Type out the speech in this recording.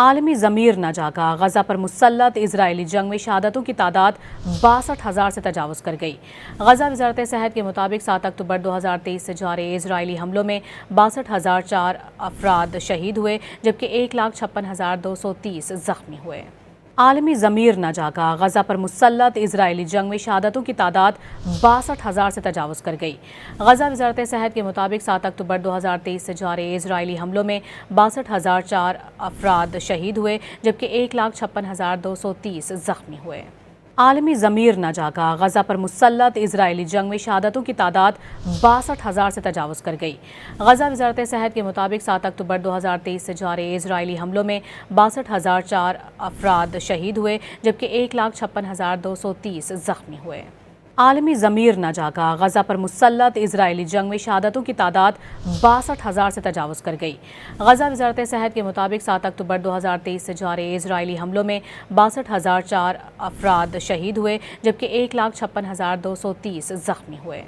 عالمی ضمیر نہ جاگا، غزہ پر مسلط اسرائیلی جنگ میں شہادتوں کی تعداد 62,000 سے تجاوز کر گئی۔ غزہ وزارت صحت کے مطابق 7 اکتوبر 2023 سے جاری اسرائیلی حملوں میں 62,004 افراد شہید ہوئے جبکہ 1,56,230 زخمی ہوئے۔ عالمی ضمیر نہ جاگا، غزہ پر مسلط اسرائیلی جنگ میں شہادتوں کی تعداد 62,000 سے تجاوز کر گئی۔ غزہ وزارت صحت کے مطابق 7 اکتوبر 2023 سے جاری اسرائیلی حملوں میں 62,004 افراد شہید ہوئے جبکہ 1,56,230 زخمی ہوئے۔ عالمی ضمیر نہ جاگا، غزہ پر مسلط اسرائیلی جنگ میں شہادتوں کی تعداد 62,000 سے تجاوز کر گئی۔ غزہ وزارت صحت کے مطابق 7 اکتوبر 2023 سے جاری اسرائیلی حملوں میں 62,004 افراد شہید ہوئے جبکہ 1,56,230 زخمی ہوئے۔ عالمی ضمیر نہ جاگا، غزہ پر مسلط اسرائیلی جنگ میں شہادتوں کی تعداد 62,000 سے تجاوز کر گئی۔ غزہ وزارت صحت کے مطابق 7 اکتوبر 2023 سے جاری اسرائیلی حملوں میں 62,004 افراد شہید ہوئے جبکہ 1,56,230 زخمی ہوئے۔